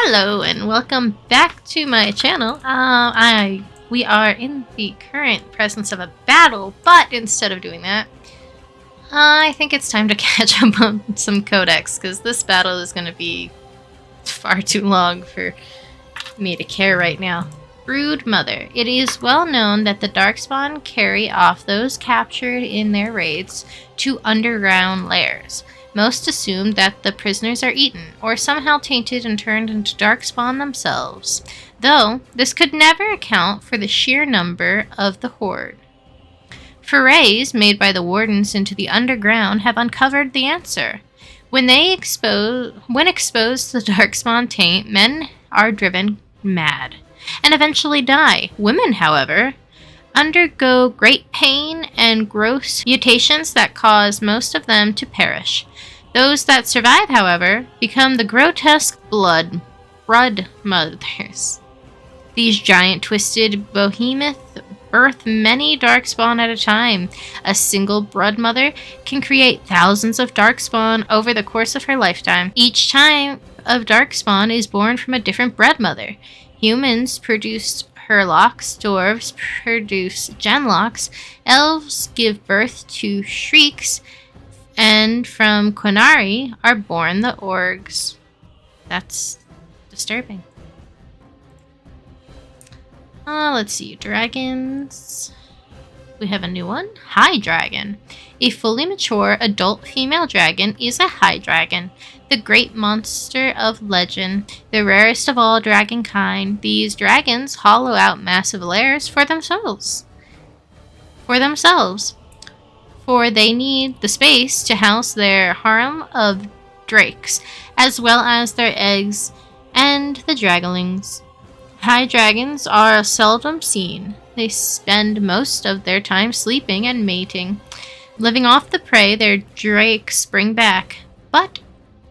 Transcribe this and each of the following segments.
Hello and welcome back to my channel. We are in the current presence of a battle, but instead of doing that, I think it's time to catch up on some codex, because this battle is going to be far too long for me to care right now. Brood Mother. It is well known that the Darkspawn carry off those captured in their raids to underground lairs. Most assume that the prisoners are eaten, or somehow tainted and turned into Darkspawn themselves, though this could never account for the sheer number of the horde. Forays made by the wardens into the underground have uncovered the answer. When exposed to the Darkspawn taint, men are driven mad and eventually die. Women, however, undergo great pain and gross mutations that cause most of them to perish. Those that survive, however, become the grotesque blood mothers. These giant twisted behemoths birth many darkspawn at a time. A single blood mother can create thousands of darkspawn over the course of her lifetime. Each time of darkspawn is born from a different blood mother. Humans produce Herlocks, dwarves produce Genlocks, elves give birth to Shrieks, and from Quinari are born the Orgs. That's disturbing. Let's see, dragons. We have a new one, High Dragon. A fully mature adult female dragon is a High Dragon, the great monster of legend, the rarest of all dragon kind. These dragons hollow out massive lairs for themselves. For they need the space to house their harem of drakes, as well as their eggs and the dragonlings. High dragons are seldom seen. They spend most of their time sleeping and mating. Living off the prey, their drakes bring back. But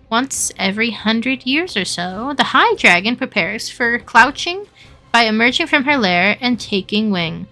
once every 100 years or so, the high dragon prepares for crouching by emerging from her lair and taking wing.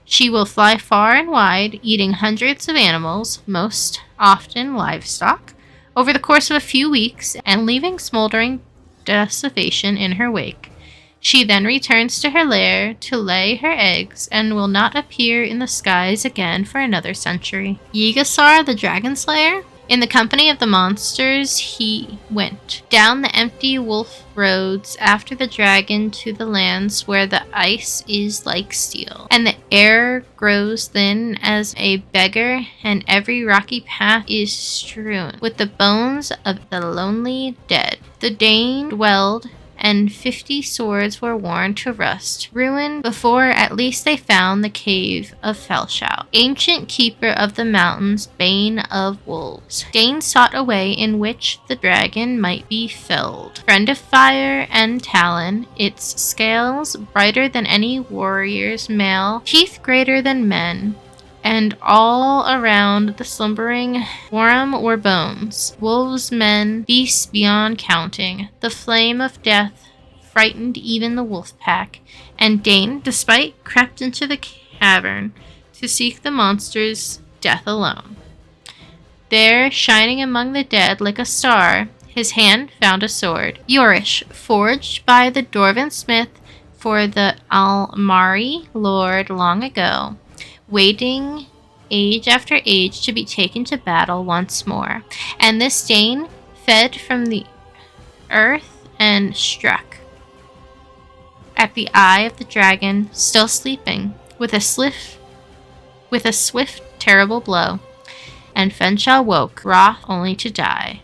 She will fly far and wide, eating hundreds of animals, most often livestock, over the course of a few weeks, and leaving smoldering desolation in her wake. She then returns to her lair to lay her eggs and will not appear in the skies again for another century. Yigasar the Dragon Slayer. In the company of the monsters, he went down the empty wolf roads after the dragon to the lands where the ice is like steel, and the air grows thin as a beggar, and every rocky path is strewn with the bones of the lonely dead. The Dane dwelled, and 50 swords were worn to rust, ruined before at least they found the cave of Felshout, ancient keeper of the mountains, bane of wolves. Dane sought a way in which the dragon might be felled. Friend of fire and talon, its scales brighter than any warrior's mail, teeth greater than men, and all around the slumbering warm were bones. Wolves, men, beasts beyond counting. The flame of death frightened even the wolf pack, and Dane, despite, crept into the cavern to seek the monster's death alone. There, shining among the dead like a star, his hand found a sword, Yorish, forged by the Dwarven smith for the Almari lord long ago, waiting age after age to be taken to battle once more. And this Dane fed from the earth and struck at the eye of the dragon, still sleeping, with a swift, terrible blow. And Fenshaw woke, wroth only to die.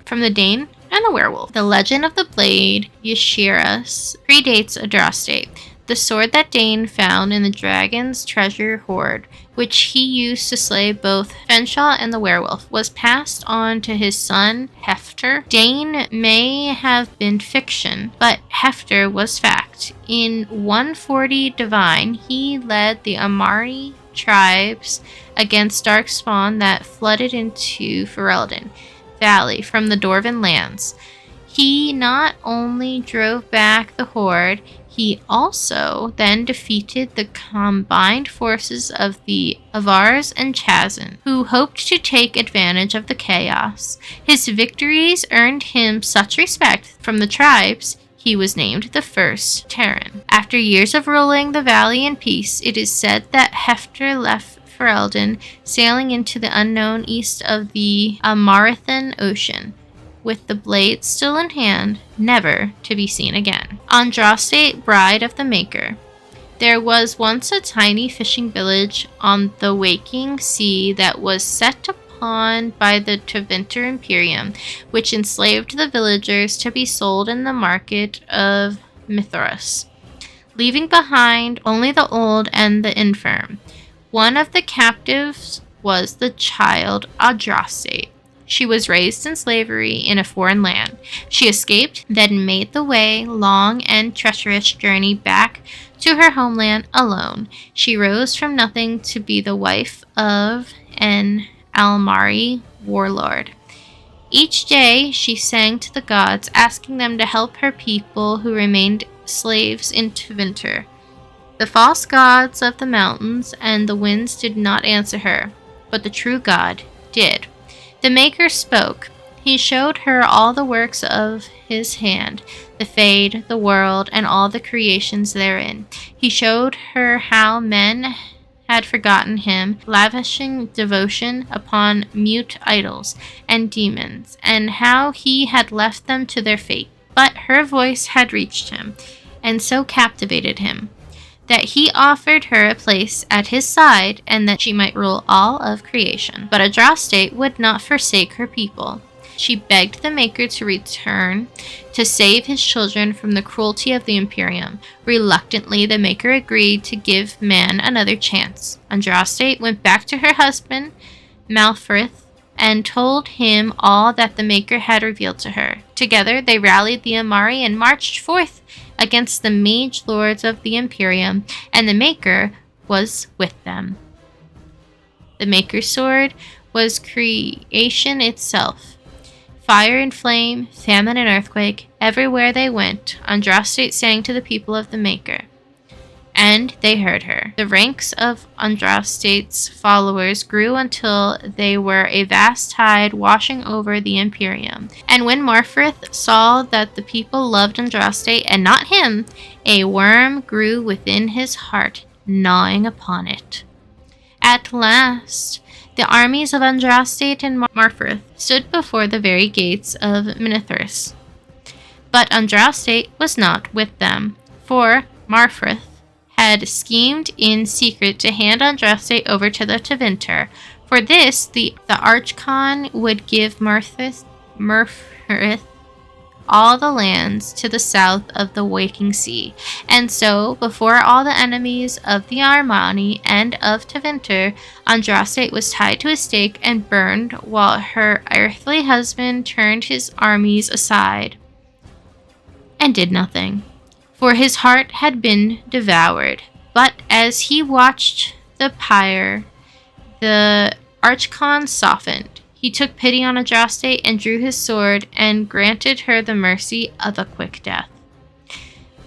From the Dane and the werewolf. The legend of the blade Yashiras predates Adrastate. The sword that Dane found in the dragon's treasure hoard, which he used to slay both Fenshaw and the werewolf, was passed on to his son, Hefter. Dane may have been fiction, but Hefter was fact. In 140 Divine, he led the Amari tribes against darkspawn that flooded into Ferelden Valley from the Dwarven lands. He not only drove back the horde, he also then defeated the combined forces of the Avars and Chazan, who hoped to take advantage of the chaos. His victories earned him such respect from the tribes, He was named the first Terran. After years of ruling the valley in peace, it is said that Hefter left Ferelden, sailing into the unknown east of the Amaranthine Ocean, with the blade still in hand, never to be seen again. Andraste, bride of the Maker. There was once a tiny fishing village on the waking sea that was set upon by the Tevinter Imperium, which enslaved the villagers to be sold in the market of Mithras, leaving behind only the old and the infirm. One of the captives was the child Andraste. She was raised in slavery in a foreign land. She escaped, then made the long and treacherous journey back to her homeland alone. She rose from nothing to be the wife of an Almari warlord. Each day she sang to the gods, asking them to help her people who remained slaves in Tevinter. The false gods of the mountains and the winds did not answer her, but the true God did. The Maker spoke. He showed her all the works of his hand, the Fade, the world, and all the creations therein. He showed her how men had forgotten him, lavishing devotion upon mute idols and demons, and how he had left them to their fate. But her voice had reached him, and so captivated him, that he offered her a place at his side, and that she might rule all of creation. But Andraste would not forsake her people. She begged the Maker to return to save his children from the cruelty of the Imperium. Reluctantly, the Maker agreed to give man another chance. Andraste went back to her husband, Malfrith, and told him all that the Maker had revealed to her. Together, they rallied the Amari and marched forth against the mage lords of the Imperium, and the Maker was with them. The Maker's sword was creation itself. Fire and flame, famine and earthquake, everywhere they went, Andraste sang to the people of the Maker. And they heard her. The ranks of Andraste's followers grew until they were a vast tide washing over the Imperium. And when Marfrith saw that the people loved Andraste and not him, a worm grew within his heart, gnawing upon it. At last, the armies of Andraste and Marfrith stood before the very gates of Mithras. But Andraste was not with them, for Marfrith had schemed in secret to hand Andraste over to the Tevinter. For this, the Archon would give Murfrith all the lands to the south of the waking sea. And so, before all the enemies of the Armani and of Tevinter, Andraste was tied to a stake and burned, while her earthly husband turned his armies aside and did nothing, for his heart had been devoured. But as he watched the pyre, the Archon softened. He took pity on Andraste and drew his sword and granted her the mercy of a quick death.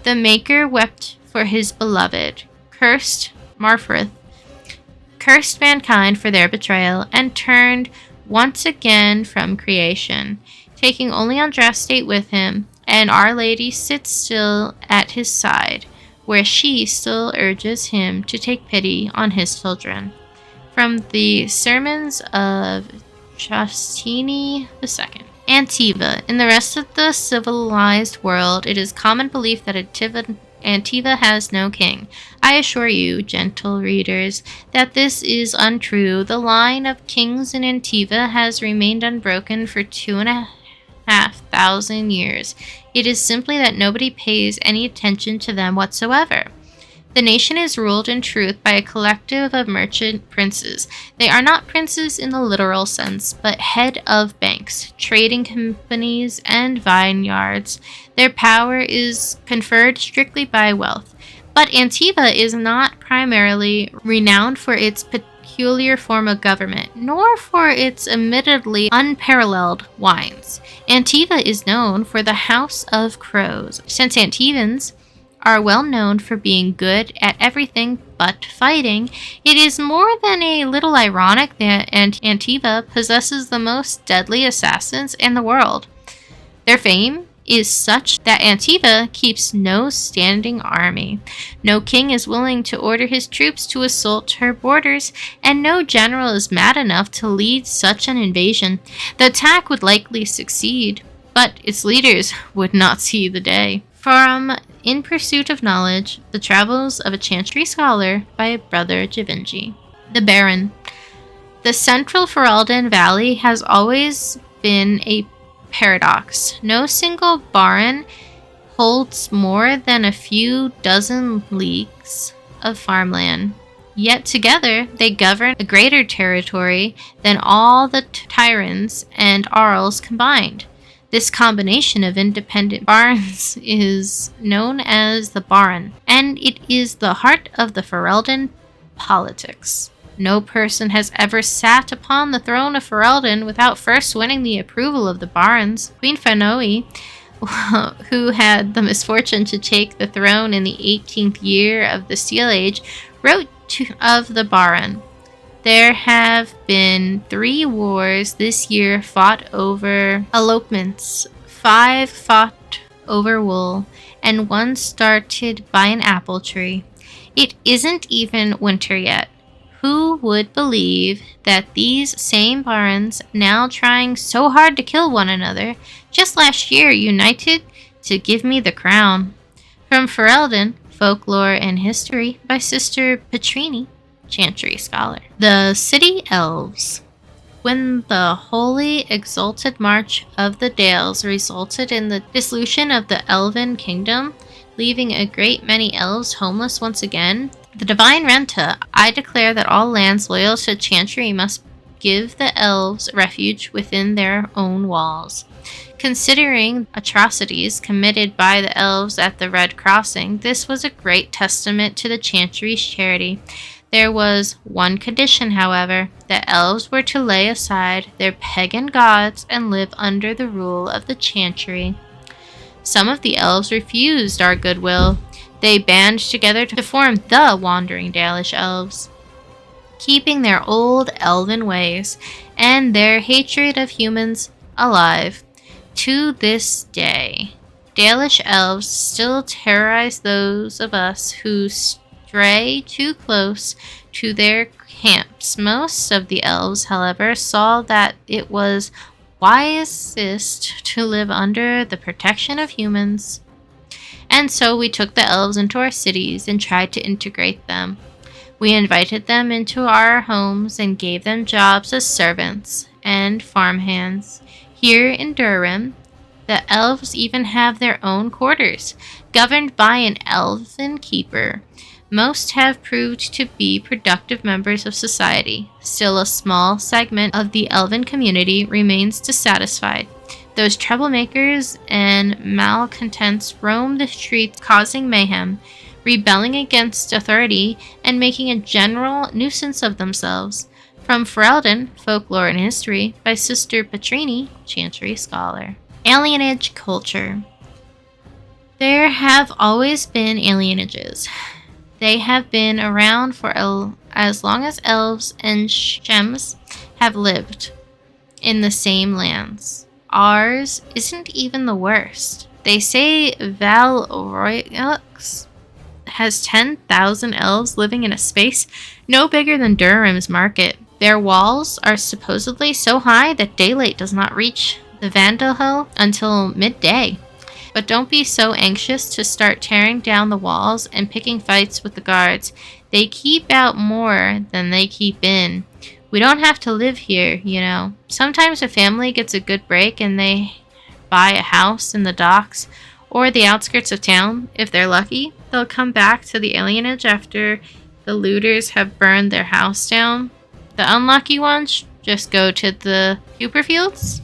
The Maker wept for his beloved, cursed Marfrith, cursed mankind for their betrayal, and turned once again from creation, taking only Andraste with him, and Our Lady sits still at his side, where she still urges him to take pity on his children. From the Sermons of Justini II. Antiva. In the rest of the civilized world, it is common belief that Antiva has no king. I assure you, gentle readers, that this is untrue. The line of kings in Antiva has remained unbroken for 2,500 years. It is simply that nobody pays any attention to them whatsoever. The nation is ruled in truth by a collective of merchant princes. They are not princes in the literal sense, but head of banks, trading companies, and vineyards. Their power is conferred strictly by wealth. But Antiva is not primarily renowned for its peculiar form of government, nor for its admittedly unparalleled wines. Antiva is known for the House of Crows. Since Antivans are well known for being good at everything but fighting, it is more than a little ironic that Antiva possesses the most deadly assassins in the world. Their fame is such that Antiva keeps no standing army. No king is willing to order his troops to assault her borders, and no general is mad enough to lead such an invasion. The attack would likely succeed, but its leaders would not see the day. From In Pursuit of Knowledge, The Travels of a Chantry Scholar by Brother Givenchy. The Baron. The central Ferelden Valley has always been a paradox. No single baron holds more than a few dozen leagues of farmland. Yet together they govern a greater territory than all the tyrants and Arls combined. This combination of independent barons is known as the Baron, and it is the heart of the Ferelden politics. No person has ever sat upon the throne of Ferelden without first winning the approval of the barons. Queen Fanoe, who had the misfortune to take the throne in the 18th year of the Steel Age, wrote of the Baron. There have been 3 wars this year fought over elopements, 5 fought over wool, and 1 started by an apple tree. It isn't even winter yet. Who would believe that these same barons, now trying so hard to kill one another, just last year united to give me the crown? From Ferelden, Folklore and History by Sister Petrini, Chantry Scholar. The City Elves. When the holy exalted march of the Dales resulted in the dissolution of the Elven kingdom, leaving a great many elves homeless once again, the divine Renta, I declare that all lands loyal to Chantry must give the elves refuge within their own walls. Considering atrocities committed by the elves at the Red Crossing, this was a great testament to the Chantry's charity. There was one condition, however: the elves were to lay aside their pagan gods and live under the rule of the Chantry. Some of the elves refused our goodwill. They band together to form the Wandering Dalish Elves, keeping their old elven ways and their hatred of humans alive. To this day, Dalish elves still terrorize those of us who stray too close to their camps. Most of the elves, however, saw that it was wisest to live under the protection of humans. And so we took the elves into our cities and tried to integrate them. We invited them into our homes and gave them jobs as servants and farmhands. Here in Durham, the elves even have their own quarters, governed by an elven keeper. Most have proved to be productive members of society. Still, a small segment of the elven community remains dissatisfied. Those troublemakers and malcontents roam the streets causing mayhem, rebelling against authority, and making a general nuisance of themselves. From Ferelden, Folklore and History by Sister Petrini, Chantry Scholar. Alienage culture. There have always been alienages. They have been around for as long as elves and shems have lived in the same lands. Ours isn't even the worst. They say Val Royaux has 10,000 elves living in a space no bigger than Durham's market. Their walls are supposedly so high that daylight does not reach the Vandalhill until midday. But don't be so anxious to start tearing down the walls and picking fights with the guards. They keep out more than they keep in. We don't have to live here, you know. Sometimes a family gets a good break and they buy a house in the docks or the outskirts of town. If they're lucky, they'll come back to the alienage after the looters have burned their house down. The unlucky ones just go to the Cooperfields.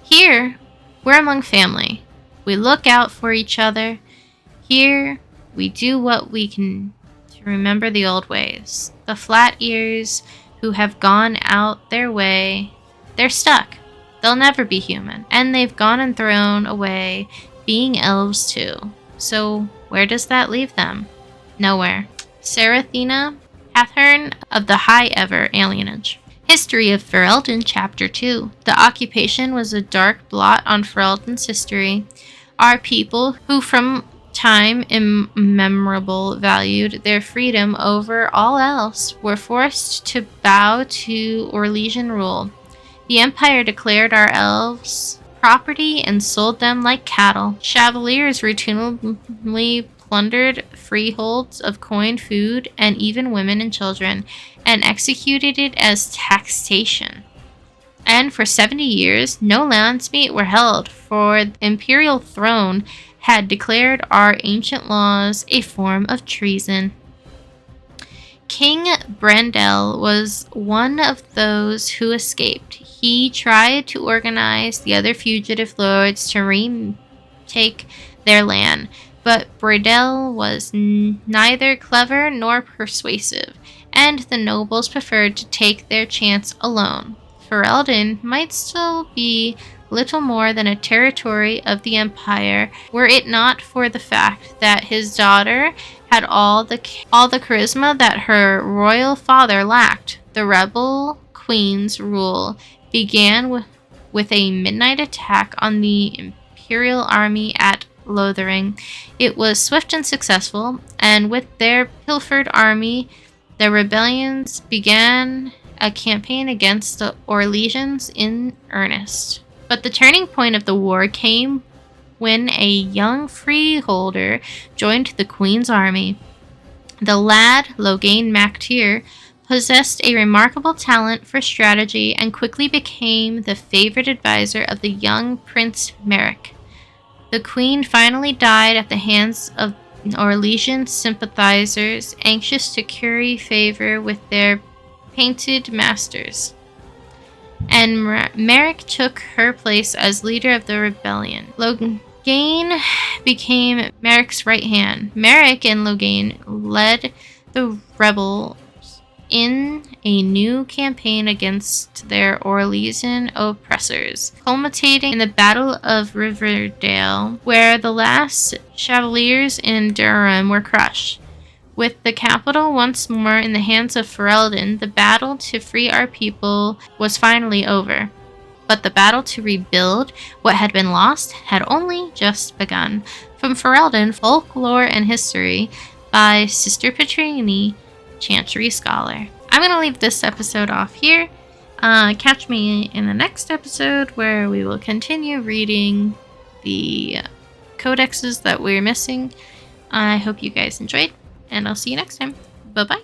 Here, we're among family. We look out for each other. Here, we do what we can to remember the old ways. The flat ears who have gone out their way, they're stuck. They'll never be human. And they've gone and thrown away being elves too. So where does that leave them? Nowhere. Serathina Hathern of the High Ever alienage. History of Ferelden, Chapter 2. The occupation was a dark blot on Ferelden's history. Our people, who from time immemorable valued their freedom over all else, were forced to bow to Orlesian rule. The Empire declared our elves property and sold them like cattle. Chevaliers routinely plundered freeholds of coin, food, and even women and children, and executed it as taxation. And for 70 years, no landsmeet were held, for the imperial throne had declared our ancient laws a form of treason. King Brendel was one of those who escaped. He tried to organize the other fugitive lords to retake their land, but Brendel was neither clever nor persuasive, and the nobles preferred to take their chance alone. Ferelden might still be little more than a territory of the Empire, were it not for the fact that his daughter had all the charisma that her royal father lacked. The rebel queen's rule began with a midnight attack on the Imperial army at Lothering. It was swift and successful, and with their pilfered army, the rebellions began a campaign against the Orlesians in earnest. But the turning point of the war came when a young freeholder joined the Queen's army. The lad, Logain MacTyr, possessed a remarkable talent for strategy and quickly became the favorite advisor of the young Prince Merrick. The Queen finally died at the hands of Orlesian sympathizers, anxious to curry favor with their painted masters. And Merrick took her place as leader of the rebellion. Logain became Merrick's right hand. Merrick and Logain led the rebels in a new campaign against their Orlesian oppressors, culminating in the Battle of Riverdale, where the last Chevaliers in Durham were crushed. With the capital once more in the hands of Ferelden, the battle to free our people was finally over. But the battle to rebuild what had been lost had only just begun. From Ferelden, Folklore and History by Sister Petrini, Chantry Scholar. I'm going to leave this episode off here. Catch me in the next episode where we will continue reading the codexes that we're missing. I hope you guys enjoyed, and I'll see you next time. Bye-bye.